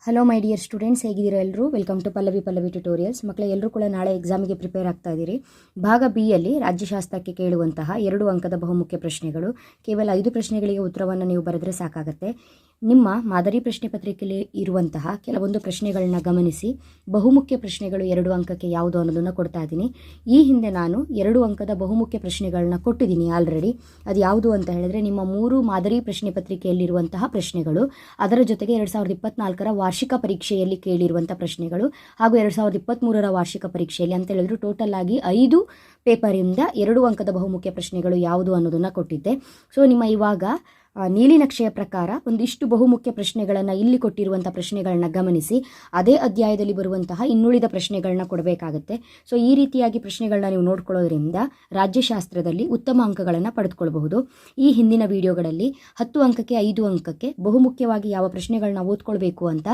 Hello my dear students, ಹೇಗಿದ್ದೀರಾ ಎಲ್ಲರೂ? Welcome to Pallavi tutorials. ಮಕ್ಕಳೇ, ಎಲ್ಲರೂ ಕೂಡ ನಾಳೆ ಎಕ್ಸಾಮಿಗೆ ಪ್ರಿಪೇರ್ ಆಗ್ತಾ ಇದ್ದೀರಿ. ಭಾಗ ಬಿ ಯಲ್ಲಿ ರಾಜ್ಯಶಾಸ್ತ್ರಕ್ಕೆ ಕೇಳುವಂತಹ 2 ಅಂಕದ ಬಹುಮುಖ್ಯ ಪ್ರಶ್ನೆಗಳು. ಕೇವಲ 5 ಪ್ರಶ್ನೆಗಳಿಗೆ ಉತ್ತರವನ್ನು ನೀವು ಬರೆದರೆ ಸಾಕಾಗುತ್ತೆ. ನಿಮ್ಮ ಮಾದರಿ ಪ್ರಶ್ನೆ ಪತ್ರಿಕೆಯಲ್ಲಿ ಇರುವಂತಹ ಕೆಲವೊಂದು ಪ್ರಶ್ನೆಗಳನ್ನ ಗಮನಿಸಿ ಬಹುಮುಖ್ಯ ಪ್ರಶ್ನೆಗಳು 2 ಅಂಕಕ್ಕೆ ಯಾವುದು ಅನ್ನೋದನ್ನು ಕೊಡ್ತಾ ಇದ್ದೀನಿ. ಈ ಹಿಂದೆ ನಾನು 2 ಅಂಕದ ಬಹುಮುಖ್ಯ ಪ್ರಶ್ನೆಗಳನ್ನ ಕೊಟ್ಟಿದ್ದೀನಿ ಆಲ್ರೆಡಿ. ಅದು ಯಾವುದು ಅಂತ ಹೇಳಿದ್ರೆ ನಿಮ್ಮ 3 ಮಾದರಿ ಪ್ರಶ್ನೆ ಪತ್ರಿಕೆಯಲ್ಲಿರುವಂತಹ ಪ್ರಶ್ನೆಗಳು, ಅದರ ಜೊತೆಗೆ 2024ರ ವಾರ್ಷಿಕ ಪರೀಕ್ಷೆಯಲ್ಲಿ ಕೇಳಿರುವಂಥ ಪ್ರಶ್ನೆಗಳು ಹಾಗೂ 2023ರ ವಾರ್ಷಿಕ ಪರೀಕ್ಷೆಯಲ್ಲಿ ಅಂತ ಹೇಳಿದ್ರು ಟೋಟಲ್ ಆಗಿ 5 ಪೇಪರಿಂದ 2 ಅಂಕದ ಬಹುಮುಖ್ಯ ಪ್ರಶ್ನೆಗಳು ಯಾವುದು ಅನ್ನೋದನ್ನು ಕೊಟ್ಟಿದ್ದೆ. ಸೊ ನಿಮ್ಮ ಇವಾಗ ನೀಲಿ ನಕ್ಷೆಯ ಪ್ರಕಾರ ಒಂದಿಷ್ಟು ಬಹುಮುಖ್ಯ ಪ್ರಶ್ನೆಗಳನ್ನು ಇಲ್ಲಿ ಕೊಟ್ಟಿರುವಂಥ ಪ್ರಶ್ನೆಗಳನ್ನ ಗಮನಿಸಿ ಅದೇ ಅಧ್ಯಾಯದಲ್ಲಿ ಬರುವಂತಹ ಇನ್ನುಳಿದ ಪ್ರಶ್ನೆಗಳನ್ನ ಕೊಡಬೇಕಾಗುತ್ತೆ. ಸೊ ಈ ರೀತಿಯಾಗಿ ಪ್ರಶ್ನೆಗಳನ್ನ ನೀವು ನೋಡ್ಕೊಳ್ಳೋದ್ರಿಂದ ರಾಜ್ಯಶಾಸ್ತ್ರದಲ್ಲಿ ಉತ್ತಮ ಅಂಕಗಳನ್ನು ಪಡೆದುಕೊಳ್ಬಹುದು. ಈ ಹಿಂದಿನ ವಿಡಿಯೋಗಳಲ್ಲಿ 10 ಅಂಕಕ್ಕೆ 5 ಅಂಕಕ್ಕೆ ಬಹುಮುಖ್ಯವಾಗಿ ಯಾವ ಪ್ರಶ್ನೆಗಳನ್ನ ಓದ್ಕೊಳ್ಬೇಕು ಅಂತ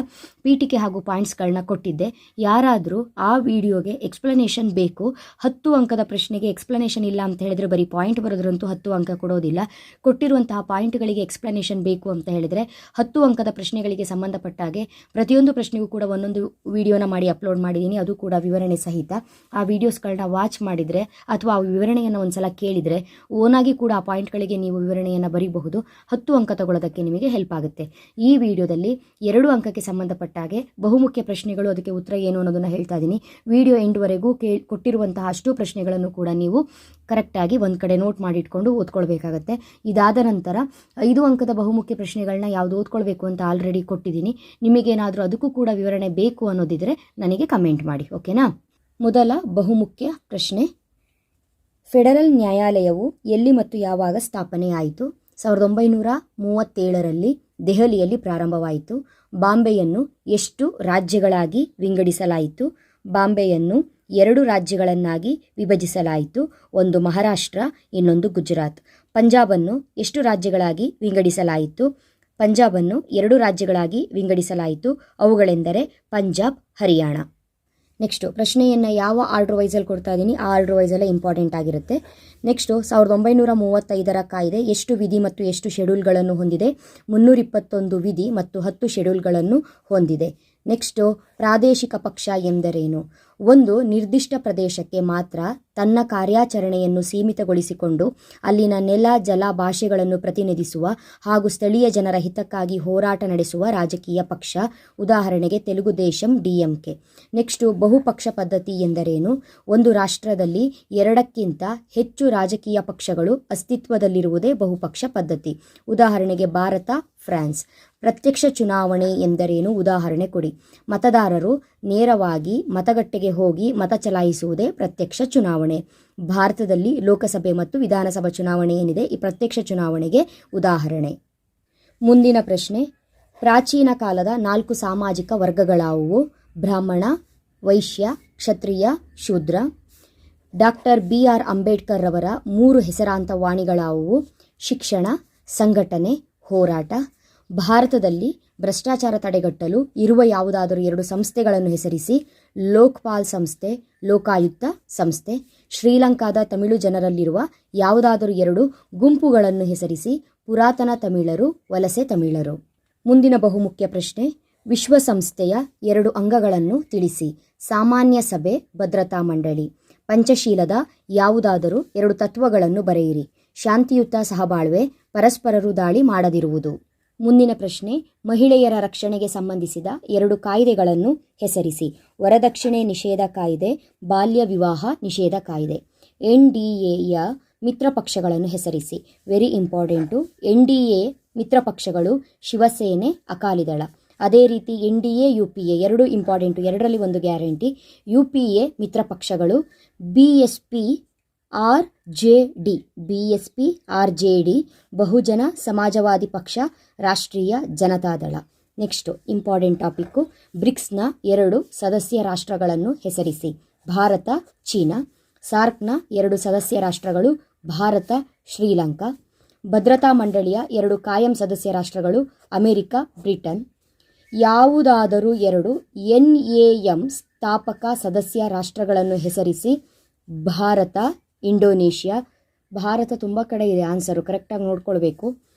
ಪೀಠಿಕೆ ಹಾಗೂ ಪಾಯಿಂಟ್ಸ್ಗಳನ್ನ ಕೊಟ್ಟಿದ್ದೆ. ಯಾರಾದರೂ ಆ ವಿಡಿಯೋಗೆ ಎಕ್ಸ್ಪ್ಲನೇಷನ್ ಬೇಕು, 10 ಅಂಕದ ಪ್ರಶ್ನೆಗೆ ಎಕ್ಸ್ಪ್ಲನೇಷನ್ ಇಲ್ಲ ಅಂತ ಹೇಳಿದ್ರೆ ಬರೀ ಪಾಯಿಂಟ್ ಬರೋದ್ರಂತೂ 10 ಅಂಕ ಕೊಡೋದಿಲ್ಲ. ಕೊಟ್ಟಿರುವಂತಹ ಪಾಯಿಂಟ್ಗಳಿಗೆ ಎಕ್ಸ್ಪ್ಲನೇಷನ್ ಬೇಕು ಅಂತ ಹೇಳಿದ್ರೆ 10 ಅಂಕದ ಪ್ರಶ್ನೆಗಳಿಗೆ ಸಂಬಂಧಪಟ್ಟಾಗೆ ಪ್ರತಿಯೊಂದು ಪ್ರಶ್ನೆಗೂ ಕೂಡ ಒಂದೊಂದು ವಿಡಿಯೋನ ಮಾಡಿ ಅಪ್ಲೋಡ್ ಮಾಡಿದ್ದೀನಿ, ಅದು ಕೂಡ ವಿವರಣೆ ಸಹಿತ. ಆ ವಿಡಿಯೋಸ್ಗಳನ್ನ ವಾಚ್ ಮಾಡಿದರೆ ಅಥವಾ ಆ ವಿವರಣೆಯನ್ನು ಒಂದ್ಸಲ ಕೇಳಿದರೆ ಓನಾಗಿ ಕೂಡ ಆ ಪಾಯಿಂಟ್ಗಳಿಗೆ ನೀವು ವಿವರಣೆಯನ್ನು ಬರೀಬಹುದು. 10 ಅಂಕ ತಗೊಳ್ಳೋದಕ್ಕೆ ನಿಮಗೆ ಹೆಲ್ಪ್ ಆಗುತ್ತೆ. ಈ ವಿಡಿಯೋದಲ್ಲಿ 2 ಅಂಕಕ್ಕೆ ಸಂಬಂಧಪಟ್ಟಾಗೆ ಬಹುಮುಖ್ಯ ಪ್ರಶ್ನೆಗಳು, ಅದಕ್ಕೆ ಉತ್ತರ ಏನು ಅನ್ನೋದನ್ನು ಹೇಳ್ತಾ ಇದ್ದೀನಿ. ವಿಡಿಯೋ ಎಂಡ್ವರೆಗೂ ಕೊಟ್ಟಿರುವಂತಹ ಅಷ್ಟು ಪ್ರಶ್ನೆಗಳನ್ನು ಕೂಡ ನೀವು ಕರೆಕ್ಟಾಗಿ ಒಂದು ಕಡೆ ನೋಟ್ ಮಾಡಿಟ್ಕೊಂಡು ಓದ್ಕೊಳ್ಬೇಕಾಗತ್ತೆ. ಇದಾದ ನಂತರ 5 ಅಂಕದ ಬಹುಮುಖ್ಯ ಪ್ರಶ್ನೆಗಳನ್ನ ಯಾವುದು ಓದ್ಕೊಳ್ಬೇಕು ಅಂತ ಆಲ್ರೆಡಿ ಕೊಟ್ಟಿದ್ದೀನಿ. ನಿಮಗೇನಾದರೂ ಅದಕ್ಕೂ ಕೂಡ ವಿವರಣೆ ಬೇಕು ಅನ್ನೋದಿದ್ರೆ ನನಗೆ ಕಮೆಂಟ್ ಮಾಡಿ, ಓಕೆನಾ? ಮೊದಲ ಬಹುಮುಖ್ಯ ಪ್ರಶ್ನೆ, ಫೆಡರಲ್ ನ್ಯಾಯಾಲಯವು ಎಲ್ಲಿ ಮತ್ತು ಯಾವಾಗ ಸ್ಥಾಪನೆ ಆಯಿತು? 1937ರಲ್ಲಿ ದೆಹಲಿಯಲ್ಲಿ ಪ್ರಾರಂಭವಾಯಿತು. ಬಾಂಬೆಯನ್ನು ಎಷ್ಟು ರಾಜ್ಯಗಳಾಗಿ ವಿಂಗಡಿಸಲಾಯಿತು? ಬಾಂಬೆಯನ್ನು 2 ರಾಜ್ಯಗಳನ್ನಾಗಿ ವಿಭಜಿಸಲಾಯಿತು. ಒಂದು ಮಹಾರಾಷ್ಟ್ರ, ಇನ್ನೊಂದು ಗುಜರಾತ್. ಪಂಜಾಬನ್ನು ಎಷ್ಟು ರಾಜ್ಯಗಳಾಗಿ ವಿಂಗಡಿಸಲಾಯಿತು? ಪಂಜಾಬನ್ನು 2 ರಾಜ್ಯಗಳಾಗಿ ವಿಂಗಡಿಸಲಾಯಿತು. ಅವುಗಳೆಂದರೆ ಪಂಜಾಬ್, ಹರಿಯಾಣ. ನೆಕ್ಸ್ಟು ಪ್ರಶ್ನೆಯನ್ನು ಯಾವ ಆರ್ಡರ್ ವೈಸಲ್ಲಿ ಕೊಡ್ತಾ ಇದ್ದೀನಿ, ಆ ಆರ್ಡರ್ ವೈಸಲ್ಲೇ ಇಂಪಾರ್ಟೆಂಟ್ ಆಗಿರುತ್ತೆ. ನೆಕ್ಸ್ಟು 1935ರ ಕಾಯ್ದೆ ಎಷ್ಟು ವಿಧಿ ಮತ್ತು ಎಷ್ಟು ಶೆಡ್ಯೂಲ್ಗಳನ್ನು ಹೊಂದಿದೆ? 321 ವಿಧಿ ಮತ್ತು 10 ಶೆಡ್ಯೂಲ್ಗಳನ್ನು ಹೊಂದಿದೆ. ನೆಕ್ಸ್ಟು ಪ್ರಾದೇಶಿಕ ಪಕ್ಷ ಎಂದರೇನು? ಒಂದು ನಿರ್ದಿಷ್ಟ ಪ್ರದೇಶಕ್ಕೆ ಮಾತ್ರ ತನ್ನ ಕಾರ್ಯಾಚರಣೆಯನ್ನು ಸೀಮಿತಗೊಳಿಸಿಕೊಂಡು ಅಲ್ಲಿನ ನೆಲ, ಜಲ, ಭಾಷೆಗಳನ್ನು ಪ್ರತಿನಿಧಿಸುವ ಹಾಗೂ ಸ್ಥಳೀಯ ಜನರ ಹಿತಕ್ಕಾಗಿ ಹೋರಾಟ ನಡೆಸುವ ರಾಜಕೀಯ ಪಕ್ಷ. ಉದಾಹರಣೆಗೆ ತೆಲುಗು ದೇಶಂ, DMK. ನೆಕ್ಸ್ಟು ಬಹುಪಕ್ಷ ಪದ್ಧತಿ ಎಂದರೇನು? ಒಂದು ರಾಷ್ಟ್ರದಲ್ಲಿ 2ಕ್ಕಿಂತ ಹೆಚ್ಚು ರಾಜಕೀಯ ಪಕ್ಷಗಳು ಅಸ್ತಿತ್ವದಲ್ಲಿರುವುದೇ ಬಹುಪಕ್ಷ ಪದ್ಧತಿ. ಉದಾಹರಣೆಗೆ ಭಾರತ, ಫ್ರಾನ್ಸ್. ಪ್ರತ್ಯಕ್ಷ ಚುನಾವಣೆ ಎಂದರೇನು? ಉದಾಹರಣೆ ಕೊಡಿ. ಮತದಾರರು ನೇರವಾಗಿ ಮತಗಟ್ಟೆಗೆ ಹೋಗಿ ಮತ ಚಲಾಯಿಸುವುದೇ ಪ್ರತ್ಯಕ್ಷ ಚುನಾವಣೆ. ಭಾರತದಲ್ಲಿ ಲೋಕಸಭೆ ಮತ್ತು ವಿಧಾನಸಭಾ ಚುನಾವಣೆ ಏನಿದೆ ಈ ಪ್ರತ್ಯಕ್ಷ ಚುನಾವಣೆಗೆ ಉದಾಹರಣೆ. ಮುಂದಿನ ಪ್ರಶ್ನೆ, ಪ್ರಾಚೀನ ಕಾಲದ 4 ಸಾಮಾಜಿಕ ವರ್ಗಗಳಾವುವು? ಬ್ರಾಹ್ಮಣ, ವೈಶ್ಯ, ಕ್ಷತ್ರಿಯ, ಶೂದ್ರ. ಡಾಕ್ಟರ್ BR ಅಂಬೇಡ್ಕರ್ ರವರ 3 ಹೆಸರಾಂತ ವಾಣಿಗಳಾವುವು? ಶಿಕ್ಷಣ, ಸಂಘಟನೆ, ಹೋರಾಟ. ಭಾರತದಲ್ಲಿ ಭ್ರಷ್ಟಾಚಾರ ತಡೆಗಟ್ಟಲು ಇರುವ ಯಾವುದಾದರೂ 2 ಸಂಸ್ಥೆಗಳನ್ನು ಹೆಸರಿಸಿ. ಲೋಕ್ಪಾಲ್ ಸಂಸ್ಥೆ, ಲೋಕಾಯುಕ್ತ ಸಂಸ್ಥೆ. ಶ್ರೀಲಂಕಾದ ತಮಿಳು ಜನರಲ್ಲಿರುವ ಯಾವುದಾದರೂ 2 ಗುಂಪುಗಳನ್ನು ಹೆಸರಿಸಿ. ಪುರಾತನ ತಮಿಳರು, ವಲಸೆ ತಮಿಳರು. ಮುಂದಿನ ಬಹುಮುಖ್ಯ ಪ್ರಶ್ನೆ, ವಿಶ್ವಸಂಸ್ಥೆಯ 2 ಅಂಗಗಳನ್ನು ತಿಳಿಸಿ. ಸಾಮಾನ್ಯ ಸಭೆ, ಭದ್ರತಾ ಮಂಡಳಿ. ಪಂಚಶೀಲದ ಯಾವುದಾದರೂ 2 ತತ್ವಗಳನ್ನು ಬರೆಯಿರಿ. ಶಾಂತಿಯುತ ಸಹಬಾಳ್ವೆ, ಪರಸ್ಪರರು ದಾಳಿ ಮಾಡದಿರುವುದು. ಮುಂದಿನ ಪ್ರಶ್ನೆ, ಮಹಿಳೆಯರ ರಕ್ಷಣೆಗೆ ಸಂಬಂಧಿಸಿದ 2 ಕಾಯ್ದೆಗಳನ್ನು ಹೆಸರಿಸಿ. ವರದಕ್ಷಿಣೆ ನಿಷೇಧ ಕಾಯ್ದೆ, ಬಾಲ್ಯ ವಿವಾಹ ನಿಷೇಧ ಕಾಯ್ದೆ. NDAಯ ಮಿತ್ರ ಪಕ್ಷಗಳನ್ನು ಹೆಸರಿಸಿ. Very important. NDA ಮಿತ್ರ ಪಕ್ಷಗಳು ಶಿವಸೇನೆ, ಅಕಾಲಿದಳ. ಅದೇ ರೀತಿ NDA, UPA 2 ಇಂಪಾರ್ಟೆಂಟು, 2ರಲ್ಲಿ 1 ಗ್ಯಾರಂಟಿ. UPA ಮಿತ್ರ ಪಕ್ಷಗಳು BSP, RJD, ಬಹುಜನ ಸಮಾಜವಾದಿ ಪಕ್ಷ, Rashtriya Janata Dal. Next important topic, ಬ್ರಿಕ್ಸ್ನ 2 ಸದಸ್ಯ ರಾಷ್ಟ್ರಗಳನ್ನು ಹೆಸರಿಸಿ. ಭಾರತ, ಚೀನಾ. ಸಾರ್ಕ್ನ 2 ಸದಸ್ಯ ರಾಷ್ಟ್ರಗಳು ಭಾರತ, ಶ್ರೀಲಂಕಾ. ಭದ್ರತಾ ಮಂಡಳಿಯ 2 ಕಾಯಂ ಸದಸ್ಯ ರಾಷ್ಟ್ರಗಳು ಅಮೆರಿಕ, ಬ್ರಿಟನ್. ಯಾವುದಾದರೂ 2 NAM ಸ್ಥಾಪಕ ಸದಸ್ಯ ರಾಷ್ಟ್ರಗಳನ್ನು ಹೆಸರಿಸಿ. ಭಾರತ, ಇಂಡೋನೇಷ್ಯಾ. ಭಾರತ ತುಂಬ ಕಡೆ ಇದೆ ಆನ್ಸರು, ಕರೆಕ್ಟಾಗಿ ನೋಡ್ಕೊಳ್ಬೇಕು.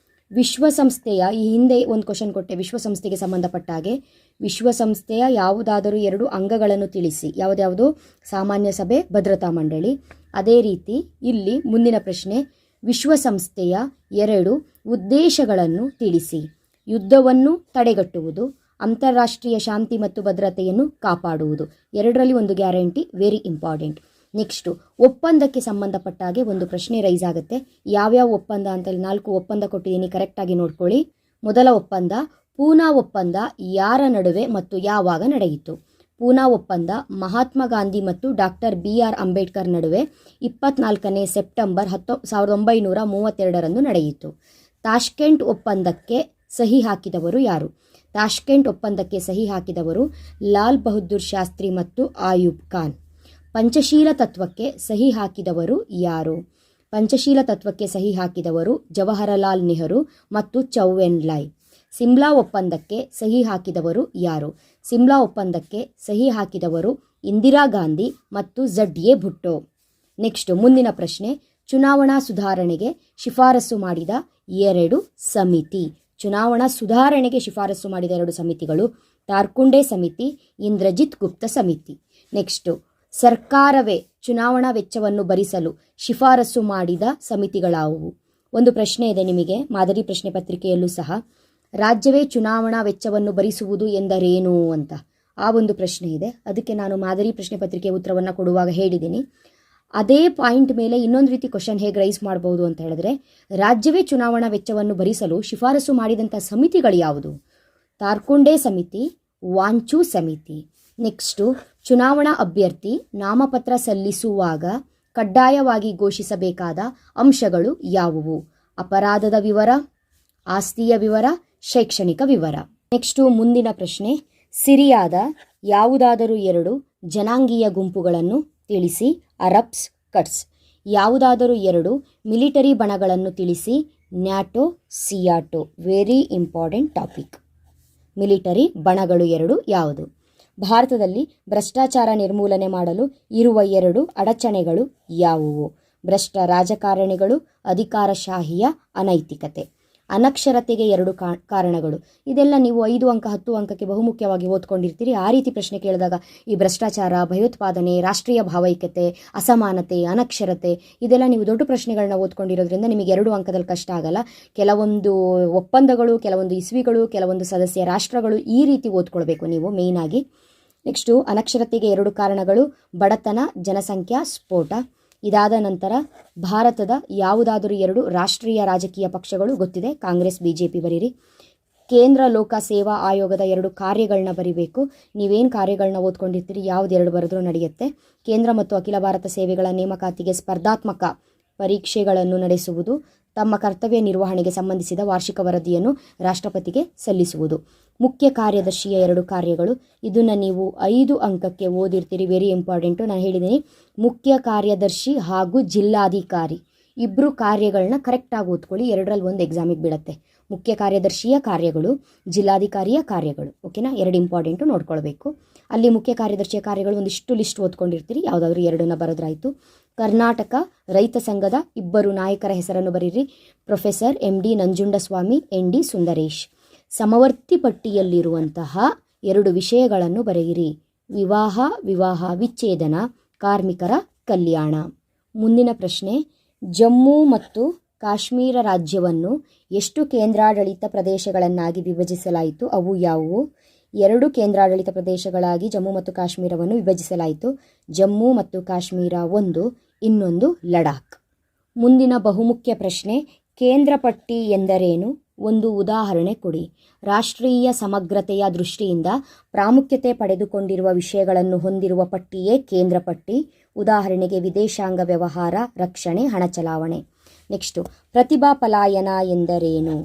ವಿಶ್ವಸಂಸ್ಥೆಯ ಈ ಹಿಂದೆ ಒಂದು ಕ್ವಶನ್ ಕೊಟ್ಟೆ, ವಿಶ್ವಸಂಸ್ಥೆಗೆ ಸಂಬಂಧಪಟ್ಟ ಹಾಗೆ ವಿಶ್ವಸಂಸ್ಥೆಯ ಯಾವುದಾದರೂ 2 ಅಂಗಗಳನ್ನು ತಿಳಿಸಿ. ಯಾವುದ್ಯಾವುದು? ಸಾಮಾನ್ಯ ಸಭೆ, ಭದ್ರತಾ ಮಂಡಳಿ. ಅದೇ ರೀತಿ ಇಲ್ಲಿ ಮುಂದಿನ ಪ್ರಶ್ನೆ, ವಿಶ್ವಸಂಸ್ಥೆಯ 2 ಉದ್ದೇಶಗಳನ್ನು ತಿಳಿಸಿ. ಯುದ್ಧವನ್ನು ತಡೆಗಟ್ಟುವುದು, ಅಂತಾರಾಷ್ಟ್ರೀಯ ಶಾಂತಿ ಮತ್ತು ಭದ್ರತೆಯನ್ನು ಕಾಪಾಡುವುದು. 2ರಲ್ಲಿ ಒಂದು ಗ್ಯಾರಂಟಿ, ವೆರಿ ಇಂಪಾರ್ಟೆಂಟ್. ನೆಕ್ಸ್ಟು ಒಪ್ಪಂದಕ್ಕೆ ಸಂಬಂಧಪಟ್ಟ ಹಾಗೆ ಒಂದು ಪ್ರಶ್ನೆ ರೈಸ್ ಆಗುತ್ತೆ. ಯಾವ್ಯಾವ ಒಪ್ಪಂದ ಅಂತೇಳಿ 4 ಒಪ್ಪಂದ ಕೊಟ್ಟಿದ್ದೀನಿ, ಕರೆಕ್ಟಾಗಿ ನೋಡ್ಕೊಳ್ಳಿ. ಮೊದಲ ಒಪ್ಪಂದ ಪೂನಾ ಒಪ್ಪಂದ ಯಾರ ನಡುವೆ ಮತ್ತು ಯಾವಾಗ ನಡೆಯಿತು? ಪೂನಾ ಒಪ್ಪಂದ ಮಹಾತ್ಮ ಗಾಂಧಿ ಮತ್ತು ಡಾಕ್ಟರ್ BR ಅಂಬೇಡ್ಕರ್ ನಡುವೆ 24ನೇ ಸೆಪ್ಟೆಂಬರ್ 1932ರಂದು ನಡೆಯಿತು. ತಾಷ್ಕೆಂಟ್ ಒಪ್ಪಂದಕ್ಕೆ ಸಹಿ ಹಾಕಿದವರು ಯಾರು? ತಾಷ್ಕೆಂಟ್ ಒಪ್ಪಂದಕ್ಕೆ ಸಹಿ ಹಾಕಿದವರು ಲಾಲ್ ಬಹದ್ದೂರ್ ಶಾಸ್ತ್ರಿ ಮತ್ತು ಆಯೂಬ್ ಖಾನ್. ಪಂಚಶೀಲ ತತ್ವಕ್ಕೆ ಸಹಿ ಹಾಕಿದವರು ಯಾರು? ಪಂಚಶೀಲ ತತ್ವಕ್ಕೆ ಸಹಿ ಹಾಕಿದವರು ಜವಾಹರಲಾಲ್ ನೆಹರು ಮತ್ತು ಚೌವೆನ್ಲೈ. ಸಿಮ್ಲಾ ಒಪ್ಪಂದಕ್ಕೆ ಸಹಿ ಹಾಕಿದವರು ಯಾರು? ಸಿಮ್ಲಾ ಒಪ್ಪಂದಕ್ಕೆ ಸಹಿ ಹಾಕಿದವರು ಇಂದಿರಾ ಗಾಂಧಿ ಮತ್ತು ZA ಭುಟ್ಟೋ. ನೆಕ್ಸ್ಟ್ ಮುಂದಿನ ಪ್ರಶ್ನೆ, ಚುನಾವಣಾ ಸುಧಾರಣೆಗೆ ಶಿಫಾರಸು ಮಾಡಿದ 2 ಸಮಿತಿ. ಚುನಾವಣಾ ಸುಧಾರಣೆಗೆ ಶಿಫಾರಸು ಮಾಡಿದ 2 ಸಮಿತಿಗಳು ತಾರ್ಕುಂಡೆ ಸಮಿತಿ, ಇಂದ್ರಜಿತ್ ಗುಪ್ತ ಸಮಿತಿ. ನೆಕ್ಸ್ಟು ಸರ್ಕಾರವೇ ಚುನಾವಣಾ ವೆಚ್ಚವನ್ನು ಭರಿಸಲು ಶಿಫಾರಸು ಮಾಡಿದ ಸಮಿತಿಗಳಾವುವು? ಒಂದು ಪ್ರಶ್ನೆ ಇದೆ ನಿಮಗೆ ಮಾದರಿ ಪ್ರಶ್ನೆ ಪತ್ರಿಕೆಯಲ್ಲೂ ಸಹ, ರಾಜ್ಯವೇ ಚುನಾವಣಾ ವೆಚ್ಚವನ್ನು ಭರಿಸುವುದು ಎಂದರೇನು ಅಂತ ಆ ಒಂದು ಪ್ರಶ್ನೆ ಇದೆ. ಅದಕ್ಕೆ ನಾನು ಮಾದರಿ ಪ್ರಶ್ನೆ ಪತ್ರಿಕೆ ಉತ್ತರವನ್ನು ಕೊಡುವಾಗ ಹೇಳಿದ್ದೀನಿ. ಅದೇ ಪಾಯಿಂಟ್ ಮೇಲೆ ಇನ್ನೊಂದು ರೀತಿ ಕ್ವಶನ್ ಹೇಗೆ ರೈಸ್ ಮಾಡಬಹುದು ಅಂತ ಹೇಳಿದ್ರೆ, ರಾಜ್ಯವೇ ಚುನಾವಣಾ ವೆಚ್ಚವನ್ನು ಭರಿಸಲು ಶಿಫಾರಸು ಮಾಡಿದಂಥ ಸಮಿತಿಗಳು ಯಾವುದು? ತಾರ್ಕುಂಡೆ ಸಮಿತಿ, ವಾಂಚು ಸಮಿತಿ. ನೆಕ್ಸ್ಟು ಚುನಾವಣಾ ಅಭ್ಯರ್ಥಿ ನಾಮಪತ್ರ ಸಲ್ಲಿಸುವಾಗ ಕಡ್ಡಾಯವಾಗಿ ಘೋಷಿಸಬೇಕಾದ ಅಂಶಗಳು ಯಾವುವು? ಅಪರಾಧದ ವಿವರ, ಆಸ್ತಿಯ ವಿವರ, ಶೈಕ್ಷಣಿಕ ವಿವರ. ನೆಕ್ಸ್ಟು ಮುಂದಿನ ಪ್ರಶ್ನೆ, ಸಿರಿಯಾದ ಯಾವುದಾದರೂ 2 ಜನಾಂಗೀಯ ಗುಂಪುಗಳನ್ನು ತಿಳಿಸಿ. Arabs, Kurds. ಯಾವುದಾದರೂ 2 ಮಿಲಿಟರಿ ಬಣಗಳನ್ನು ತಿಳಿಸಿ. NATO, SEATO. Very important topic. Military ಬಣಗಳು 2 ಯಾವುದು? ಭಾರತದಲ್ಲಿ ಭ್ರಷ್ಟಾಚಾರ ನಿರ್ಮೂಲನೆ ಮಾಡಲು ಇರುವ 2 ಅಡಚಣೆಗಳು ಯಾವುವು? ಭ್ರಷ್ಟ ರಾಜಕಾರಣಿಗಳು, ಅಧಿಕಾರಶಾಹಿಯ ಅನೈತಿಕತೆ. ಅನಕ್ಷರತೆಗೆ 2 ಕಾರಣಗಳು. ಇದೆಲ್ಲ ನೀವು 5 ಅಂಕ 10 ಅಂಕಕ್ಕೆ ಬಹುಮುಖ್ಯವಾಗಿ ಓದ್ಕೊಂಡಿರ್ತೀರಿ. ಆ ರೀತಿ ಪ್ರಶ್ನೆ ಕೇಳಿದಾಗ ಈ ಭ್ರಷ್ಟಾಚಾರ, ಭಯೋತ್ಪಾದನೆ, ರಾಷ್ಟ್ರೀಯ ಭಾವೈಕ್ಯತೆ, ಅಸಮಾನತೆ, ಅನಕ್ಷರತೆ ಇದೆಲ್ಲ ನೀವು ದೊಡ್ಡ ಪ್ರಶ್ನೆಗಳನ್ನ ಓದ್ಕೊಂಡಿರೋದ್ರಿಂದ ನಿಮಗೆ 2 ಅಂಕದಲ್ಲಿ ಕಷ್ಟ ಆಗಲ್ಲ. ಕೆಲವೊಂದು ಒಪ್ಪಂದಗಳು, ಕೆಲವೊಂದು ಇಸ್ವಿಗಳು, ಕೆಲವೊಂದು ಸದಸ್ಯ ರಾಷ್ಟ್ರಗಳು ಈ ರೀತಿ ಓದ್ಕೊಳ್ಬೇಕು ನೀವು ಮೇಯ್ನ್ ಆಗಿ. ನೆಕ್ಸ್ಟು ಅನಕ್ಷರತೆಗೆ 2 ಕಾರಣಗಳು ಬಡತನ, ಜನಸಂಖ್ಯಾ ಸ್ಫೋಟ. ಇದಾದ ನಂತರ ಭಾರತದ ಯಾವುದಾದರೂ 2 ರಾಷ್ಟ್ರೀಯ ರಾಜಕೀಯ ಪಕ್ಷಗಳು ಗೊತ್ತಿದೆ, ಕಾಂಗ್ರೆಸ್, BJP ಬರೀರಿ. ಕೇಂದ್ರ ಲೋಕ ಸೇವಾ ಆಯೋಗದ 2 ಕಾರ್ಯಗಳನ್ನ ಬರಿಬೇಕು. ನೀವೇನು ಕಾರ್ಯಗಳನ್ನ ಓದ್ಕೊಂಡಿರ್ತೀರಿ ಯಾವ್ದು 2 ಬರೆದ್ರೂ ನಡೆಯುತ್ತೆ. ಕೇಂದ್ರ ಮತ್ತು ಅಖಿಲ ಭಾರತ ಸೇವೆಗಳ ನೇಮಕಾತಿಗೆ ಸ್ಪರ್ಧಾತ್ಮಕ ಪರೀಕ್ಷೆಗಳನ್ನು ನಡೆಸುವುದು, ತಮ್ಮ ಕರ್ತವ್ಯ ನಿರ್ವಹಣೆಗೆ ಸಂಬಂಧಿಸಿದ ವಾರ್ಷಿಕ ವರದಿಯನ್ನು ರಾಷ್ಟ್ರಪತಿಗೆ ಸಲ್ಲಿಸುವುದು. ಮುಖ್ಯ ಕಾರ್ಯದರ್ಶಿಯ 2 ಕಾರ್ಯಗಳು, ಇದನ್ನು ನೀವು 5 ಅಂಕಕ್ಕೆ ಓದಿರ್ತೀರಿ, ವೆರಿ ಇಂಪಾರ್ಟೆಂಟು. ನಾನು ಹೇಳಿದ್ದೀನಿ ಮುಖ್ಯ ಕಾರ್ಯದರ್ಶಿ ಹಾಗೂ ಜಿಲ್ಲಾಧಿಕಾರಿ ಇಬ್ಬರು ಕಾರ್ಯಗಳನ್ನ ಕರೆಕ್ಟಾಗಿ ಓದ್ಕೊಳ್ಳಿ. 2ರಲ್ಲಿ 1 ಎಕ್ಸಾಮಿಗೆ ಬೀಳುತ್ತೆ. ಮುಖ್ಯ ಕಾರ್ಯದರ್ಶಿಯ ಕಾರ್ಯಗಳು, ಜಿಲ್ಲಾಧಿಕಾರಿಯ ಕಾರ್ಯಗಳು. ಓಕೆನಾ? 2 ಇಂಪಾರ್ಟೆಂಟು ನೋಡ್ಕೊಳ್ಬೇಕು. ಅಲ್ಲಿ ಮುಖ್ಯ ಕಾರ್ಯದರ್ಶಿಯ ಕಾರ್ಯಗಳು ಒಂದಿಷ್ಟು ಲಿಸ್ಟ್ ಓದ್ಕೊಂಡಿರ್ತೀರಿ, ಯಾವುದಾದ್ರೂ 2ನ್ನ ಬರೆದ್ರಾಯಿತು. ಕರ್ನಾಟಕ ರೈತ ಸಂಘದ 2 ನಾಯಕರ ಹೆಸರನ್ನು ಬರೀರಿ. Professor MD Nanjundaswamy, ND Sundaresh. ಸಮವರ್ತಿ ಪಟ್ಟಿಯಲ್ಲಿರುವಂತಹ 2 ವಿಷಯಗಳನ್ನು ಬರೆಯಿರಿ. ವಿವಾಹ ವಿಚ್ಛೇದನ, ಕಾರ್ಮಿಕರ ಕಲ್ಯಾಣ. ಮುಂದಿನ ಪ್ರಶ್ನೆ, ಜಮ್ಮು ಮತ್ತು ಕಾಶ್ಮೀರ ರಾಜ್ಯವನ್ನು ಎಷ್ಟು ಕೇಂದ್ರಾಡಳಿತ ಪ್ರದೇಶಗಳನ್ನಾಗಿ ವಿಭಜಿಸಲಾಯಿತು? ಅವು ಯಾವುವು? 2 ಕೇಂದ್ರಾಡಳಿತ ಪ್ರದೇಶಗಳಾಗಿ ಜಮ್ಮು ಮತ್ತು ಕಾಶ್ಮೀರವನ್ನು ವಿಭಜಿಸಲಾಯಿತು. ಜಮ್ಮು ಮತ್ತು ಕಾಶ್ಮೀರ 1, ಇನ್ನೊಂದು ಲಡಾಖ್. ಮುಂದಿನ ಬಹುಮುಖ್ಯ ಪ್ರಶ್ನೆ, ಕೇಂದ್ರ ಪಟ್ಟಿ ಎಂದರೇನು? ಒಂದು ಉದಾಹರಣೆ ಕೊಡಿ. ರಾಷ್ಟ್ರೀಯ ಸಮಗ್ರತೆಯ ದೃಷ್ಟಿಯಿಂದ ಪ್ರಾಮುಖ್ಯತೆ ಪಡೆದುಕೊಂಡಿರುವ ವಿಷಯಗಳನ್ನು ಹೊಂದಿರುವ ಪಟ್ಟಿಯೇ ಕೇಂದ್ರ ಪಟ್ಟಿ. ಉದಾಹರಣೆಗೆ ವಿದೇಶಾಂಗ ವ್ಯವಹಾರ, ರಕ್ಷಣೆ, ಹಣ ಚಲಾವಣೆ. ನೆಕ್ಸ್ಟು ಪ್ರತಿಭಾ ಪಲಾಯನ ಎಂದರೇನು?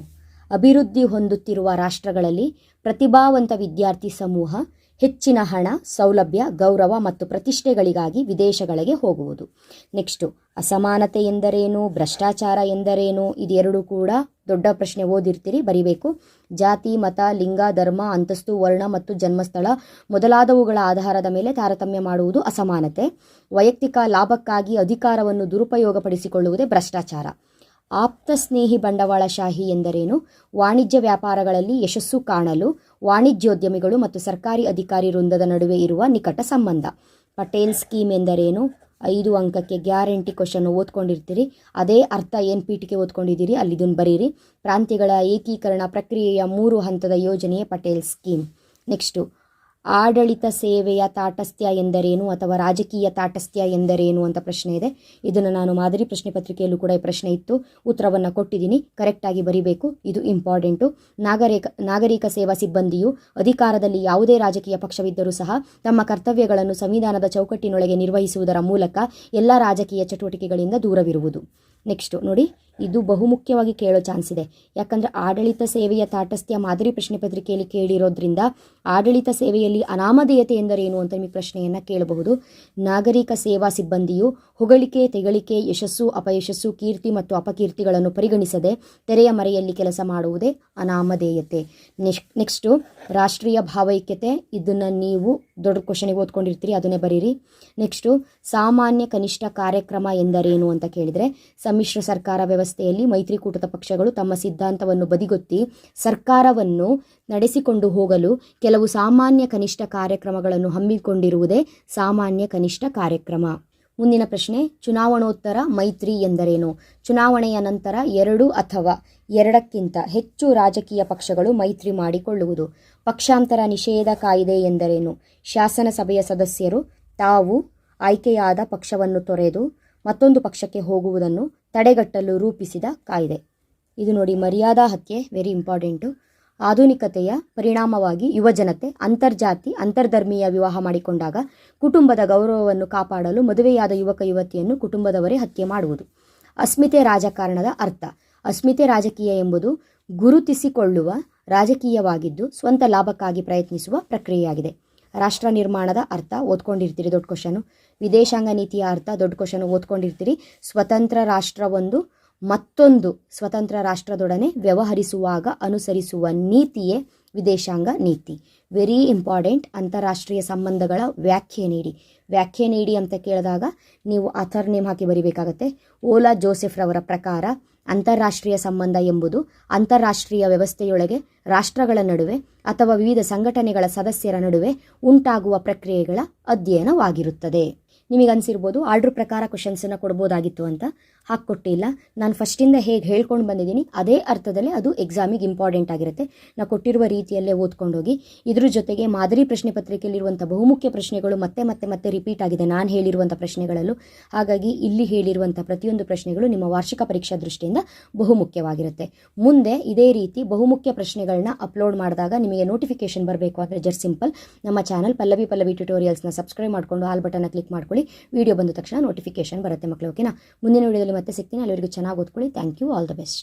ಅಭಿವೃದ್ಧಿ ಹೊಂದುತ್ತಿರುವ ರಾಷ್ಟ್ರಗಳಲ್ಲಿ ಪ್ರತಿಭಾವಂತ ವಿದ್ಯಾರ್ಥಿ ಸಮೂಹ ಹೆಚ್ಚಿನ ಹಣ, ಸೌಲಭ್ಯ, ಗೌರವ ಮತ್ತು ಪ್ರತಿಷ್ಠೆಗಳಿಗಾಗಿ ವಿದೇಶಗಳಿಗೆ ಹೋಗುವುದು. ನೆಕ್ಸ್ಟು ಅಸಮಾನತೆ ಎಂದರೇನು? ಭ್ರಷ್ಟಾಚಾರ ಎಂದರೇನು? ಇದೆರಡೂ ಕೂಡ ದೊಡ್ಡ ಪ್ರಶ್ನೆ, ಓದಿರ್ತೀರಿ, ಬರಿಬೇಕು. ಜಾತಿ, ಮತ, ಲಿಂಗ, ಧರ್ಮ, ಅಂತಸ್ತು, ವರ್ಣ ಮತ್ತು ಜನ್ಮಸ್ಥಳ ಮೊದಲಾದವುಗಳ ಆಧಾರದ ಮೇಲೆ ತಾರತಮ್ಯ ಮಾಡುವುದು ಅಸಮಾನತೆ. ವೈಯಕ್ತಿಕ ಲಾಭಕ್ಕಾಗಿ ಅಧಿಕಾರವನ್ನು ದುರುಪಯೋಗಪಡಿಸಿಕೊಳ್ಳುವುದೇ ಭ್ರಷ್ಟಾಚಾರ. ಆಪ್ತಸ್ನೇಹಿ ಬಂಡವಾಳಶಾಹಿ ಎಂದರೇನು? ವಾಣಿಜ್ಯ ವ್ಯಾಪಾರಗಳಲ್ಲಿ ಯಶಸ್ಸು ಕಾಣಲು ವಾಣಿಜ್ಯೋದ್ಯಮಿಗಳು ಮತ್ತು ಸರ್ಕಾರಿ ಅಧಿಕಾರಿ ವೃಂದದ ನಡುವೆ ಇರುವ ನಿಕಟ ಸಂಬಂಧ. ಪಟೇಲ್ ಸ್ಕೀಮ್ ಎಂದರೇನು? 5 ಅಂಕಕ್ಕೆ ಗ್ಯಾರಂಟಿ ಕ್ವಶನ್ ಓದ್ಕೊಂಡಿರ್ತೀರಿ. ಅದೇ ಅರ್ಥ ಏನು ಪೀಠಿಕೆ ಓದ್ಕೊಂಡಿದ್ದೀರಿ ಅಲ್ಲಿ ಇದನ್ನು ಬರೀರಿ. ಪ್ರಾಂತ್ಯಗಳ ಏಕೀಕರಣ ಪ್ರಕ್ರಿಯೆಯ 3 ಹಂತದ ಯೋಜನೆಯೇ ಪಟೇಲ್ ಸ್ಕೀಮ್. ನೆಕ್ಸ್ಟು, ಆಡಳಿತ ಸೇವೆಯ ತಾಟಸ್ಥ್ಯ ಎಂದರೇನು ಅಥವಾ ರಾಜಕೀಯ ತಾಟಸ್ಥ್ಯ ಎಂದರೇನು ಅಂತ ಪ್ರಶ್ನೆ ಇದೆ. ಇದನ್ನು ನಾನು ಮಾದರಿ ಪ್ರಶ್ನೆ ಪತ್ರಿಕೆಯಲ್ಲೂ ಕೂಡ ಈ ಪ್ರಶ್ನೆ ಇತ್ತು, ಉತ್ತರವನ್ನು ಕೊಟ್ಟಿದ್ದೀನಿ, ಕರೆಕ್ಟಾಗಿ ಬರೀಬೇಕು, ಇದು ಇಂಪಾರ್ಟೆಂಟು. ನಾಗರಿಕ ಸೇವಾ ಸಿಬ್ಬಂದಿಯು ಅಧಿಕಾರದಲ್ಲಿ ಯಾವುದೇ ರಾಜಕೀಯ ಪಕ್ಷವಿದ್ದರೂ ಸಹ ತಮ್ಮ ಕರ್ತವ್ಯಗಳನ್ನು ಸಂವಿಧಾನದ ಚೌಕಟ್ಟಿನೊಳಗೆ ನಿರ್ವಹಿಸುವುದರ ಮೂಲಕ ಎಲ್ಲ ರಾಜಕೀಯ ಚಟುವಟಿಕೆಗಳಿಂದ ದೂರವಿರುವುದು. ನೆಕ್ಸ್ಟು ನೋಡಿ, ಇದು ಬಹುಮುಖ್ಯವಾಗಿ ಕೇಳೋ ಚಾನ್ಸ್ ಇದೆ. ಯಾಕಂದರೆ ಆಡಳಿತ ಸೇವೆಯ ತಾಟಸ್ಥ್ಯ ಮಾದರಿ ಪ್ರಶ್ನೆ ಪತ್ರಿಕೆಯಲ್ಲಿ ಕೇಳಿರೋದ್ರಿಂದ ಆಡಳಿತ ಸೇವೆಯಲ್ಲಿ ಅನಾಮಧೇಯತೆ ಎಂದರೇನು ಅಂತ ನಿಮಗೆ ಪ್ರಶ್ನೆಯನ್ನು ಕೇಳಬಹುದು. ನಾಗರಿಕ ಸೇವಾ ಸಿಬ್ಬಂದಿಯು ಹೊಗಳಿಕೆ, ತೆಗಳಿಕೆ, ಯಶಸ್ಸು, ಅಪಯಶಸ್ಸು, ಕೀರ್ತಿ ಮತ್ತು ಅಪಕೀರ್ತಿಗಳನ್ನು ಪರಿಗಣಿಸದೆ ತೆರೆಯ ಮರೆಯಲ್ಲಿ ಕೆಲಸ ಮಾಡುವುದೇ ಅನಾಮಧೇಯತೆ. ನೆಕ್ಸ್ಟು, ರಾಷ್ಟ್ರೀಯ ಭಾವೈಕ್ಯತೆ, ಇದನ್ನು ನೀವು ದೊಡ್ಡ ಕ್ವಶನಿಗೆ ಓದ್ಕೊಂಡಿರ್ತೀರಿ, ಅದನ್ನೇ ಬರೀರಿ. ನೆಕ್ಸ್ಟು, ಸಾಮಾನ್ಯ ಕನಿಷ್ಠ ಕಾರ್ಯಕ್ರಮ ಎಂದರೇನು ಅಂತ ಕೇಳಿದರೆ, ಸಮ್ಮಿಶ್ರ ಸರ್ಕಾರ ವ್ಯವಸ್ಥೆಯಲ್ಲಿ ಮೈತ್ರಿಕೂಟದ ಪಕ್ಷಗಳು ತಮ್ಮ ಸಿದ್ಧಾಂತವನ್ನು ಬದಿಗೊತ್ತಿ ಸರ್ಕಾರವನ್ನು ನಡೆಸಿಕೊಂಡು ಹೋಗಲು ಕೆಲವು ಸಾಮಾನ್ಯ ಕನಿಷ್ಠ ಕಾರ್ಯಕ್ರಮಗಳನ್ನು ಹಮ್ಮಿಕೊಂಡಿರುವುದೇ ಸಾಮಾನ್ಯ ಕನಿಷ್ಠ ಕಾರ್ಯಕ್ರಮ. ಮುಂದಿನ ಪ್ರಶ್ನೆ, ಚುನಾವಣೋತ್ತರ ಮೈತ್ರಿ ಎಂದರೇನು? ಚುನಾವಣೆಯ ನಂತರ 2 ಅಥವಾ 2ಕ್ಕಿಂತ ಹೆಚ್ಚು ರಾಜಕೀಯ ಪಕ್ಷಗಳು ಮೈತ್ರಿ ಮಾಡಿಕೊಳ್ಳುವುದು. ಪಕ್ಷಾಂತರ ನಿಷೇಧ ಕಾಯ್ದೆ ಎಂದರೇನು? ಶಾಸನಸಭೆಯ ಸದಸ್ಯರು ತಾವು ಆಯ್ಕೆಯಾದ ಪಕ್ಷವನ್ನು ತೊರೆದು ಮತ್ತೊಂದು ಪಕ್ಷಕ್ಕೆ ಹೋಗುವುದನ್ನು ತಡೆಗಟ್ಟಲು ರೂಪಿಸಿದ ಕಾಯ್ದೆ. ಇದು ನೋಡಿ, ಮರ್ಯಾದಾ ಹತ್ಯೆ ವೆರಿ ಇಂಪಾರ್ಟೆಂಟು. ಆಧುನಿಕತೆಯ ಪರಿಣಾಮವಾಗಿ ಯುವಜನತೆ ಅಂತರ್ಜಾತಿ ಅಂತರ್ಧರ್ಮೀಯ ವಿವಾಹ ಮಾಡಿಕೊಂಡಾಗ ಕುಟುಂಬದ ಗೌರವವನ್ನು ಕಾಪಾಡಲು ಮದುವೆಯಾದ ಯುವಕ ಯುವತಿಯನ್ನು ಕುಟುಂಬದವರೇ ಹತ್ಯೆ ಮಾಡುವುದು. ಅಸ್ಮಿತೆ ರಾಜಕಾರಣದ ಅರ್ಥ. ಅಸ್ಮಿತೆ ರಾಜಕೀಯ ಎಂಬುದು ಗುರುತಿಸಿಕೊಳ್ಳುವ ರಾಜಕೀಯವಾಗಿದ್ದು ಸ್ವಂತ ಲಾಭಕ್ಕಾಗಿ ಪ್ರಯತ್ನಿಸುವ ಪ್ರಕ್ರಿಯೆಯಾಗಿದೆ. ರಾಷ್ಟ್ರ ನಿರ್ಮಾಣದ ಅರ್ಥ ಓದ್ಕೊಂಡಿರ್ತೀರಿ, ದೊಡ್ಡ ಕ್ವಶನು. ವಿದೇಶಾಂಗ ನೀತಿಯ ಅರ್ಥ ದೊಡ್ಡ ಕ್ವಶನು ಓದ್ಕೊಂಡಿರ್ತೀರಿ. ಸ್ವತಂತ್ರ ರಾಷ್ಟ್ರವೊಂದು ಮತ್ತೊಂದು ಸ್ವತಂತ್ರ ರಾಷ್ಟ್ರದೊಡನೆ ವ್ಯವಹರಿಸುವಾಗ ಅನುಸರಿಸುವ ನೀತಿಯೇ ವಿದೇಶಾಂಗ ನೀತಿ. Very important. ಅಂತಾರಾಷ್ಟ್ರೀಯ ಸಂಬಂಧಗಳ ವ್ಯಾಖ್ಯೆ ನೀಡಿ ಅಂತ ಕೇಳಿದಾಗ ನೀವು ಆಥರ್ ನೇಮ್ ಹಾಕಿ ಬರಿಬೇಕಾಗತ್ತೆ. ಓಲಾ ಜೋಸೆಫ್ ರವರ ಪ್ರಕಾರ ಅಂತಾರಾಷ್ಟ್ರೀಯ ಸಂಬಂಧ ಎಂಬುದು ಅಂತಾರಾಷ್ಟ್ರೀಯ ವ್ಯವಸ್ಥೆಯೊಳಗೆ ರಾಷ್ಟ್ರಗಳ ನಡುವೆ ಅಥವಾ ವಿವಿಧ ಸಂಘಟನೆಗಳ ಸದಸ್ಯರ ನಡುವೆ ಉಂಟಾಗುವ ಪ್ರಕ್ರಿಯೆಗಳ ಅಧ್ಯಯನವಾಗಿರುತ್ತದೆ. ನಿಮಗನ್ಸಿರ್ಬೋದು ಆರ್ಡ್ರ್ ಪ್ರಕಾರ ಕ್ವಶನ್ಸನ್ನು ಕೊಡ್ಬೋದಾಗಿತ್ತು ಅಂತ, ಹಾಕ್ಕೊಟ್ಟಿಲ್ಲ. ನಾನು ಫಸ್ಟಿಂದ ಹೇಗೆ ಹೇಳ್ಕೊಂಡು ಬಂದಿದ್ದೀನಿ ಅದೇ ಅರ್ಥದಲ್ಲಿ ಅದು ಎಕ್ಸಾಮಿಗೆ ಇಂಪಾರ್ಟೆಂಟ್ ಆಗಿರುತ್ತೆ. ನಾನು ಕೊಟ್ಟಿರುವ ರೀತಿಯಲ್ಲೇ ಓದ್ಕೊಂಡೋಗಿ. ಇದ್ರ ಜೊತೆಗೆ ಮಾದರಿ ಪ್ರಶ್ನೆ ಪತ್ರಿಕೆಯಲ್ಲಿರುವಂಥ ಬಹುಮುಖ್ಯ ಪ್ರಶ್ನೆಗಳು ಮತ್ತೆ ಮತ್ತೆ ಮತ್ತೆ ರಿಪೀಟ್ ಆಗಿದೆ ನಾನು ಹೇಳಿರುವಂಥ ಪ್ರಶ್ನೆಗಳಲ್ಲೂ. ಹಾಗಾಗಿ ಇಲ್ಲಿ ಹೇಳಿರುವಂಥ ಪ್ರತಿಯೊಂದು ಪ್ರಶ್ನೆಗಳು ನಿಮ್ಮ ವಾರ್ಷಿಕ ಪರೀಕ್ಷಾ ದೃಷ್ಟಿಯಿಂದ ಬಹುಮುಖ್ಯವಾಗಿರುತ್ತೆ. ಮುಂದೆ ಇದೇ ರೀತಿ ಬಹುಮುಖ್ಯ ಪ್ರಶ್ನೆಗಳನ್ನ ಅಪ್ಲೋಡ್ ಮಾಡಿದಾಗ ನಿಮಗೆ ನೋಟಿಫಿಕೇಶನ್ ಬರಬೇಕು ಅಂದರೆ ಜಸ್ಟ್ ಸಿಂಪಲ್ ನಮ್ಮ ಚಾನಲ್ ಪಲ್ಲವಿ ಟ್ಯುಟೋರಿಯಲ್ಸ್ನ ಸಬ್ಸ್ಕ್ರೈಬ್ ಮಾಡಿಕೊಂಡು ಆಲ್ ಬಟನ್ನ ಕ್ಲಿಕ್ ಮಾಡ್ಕೊಳ್ಳಿ. ವಿಡಿಯೋ ಬಂದ ತಕ್ಷಣ ನೋಟಿಫಿಕೇಶನ್ ಬರುತ್ತೆ ಮಕ್ಕಳು. ಓಕೆನಾ? ಮುಂದಿನ ವಿಡಿಯೋದಲ್ಲಿ ಮತ್ತೆ ಸಿಗ್ತೀನಿ. ಅಲ್ಲಿವರೆಗೂ ಚೆನ್ನಾಗಿ ಓದ್ಕೊಳ್ಳಿ. Thank you. All the best.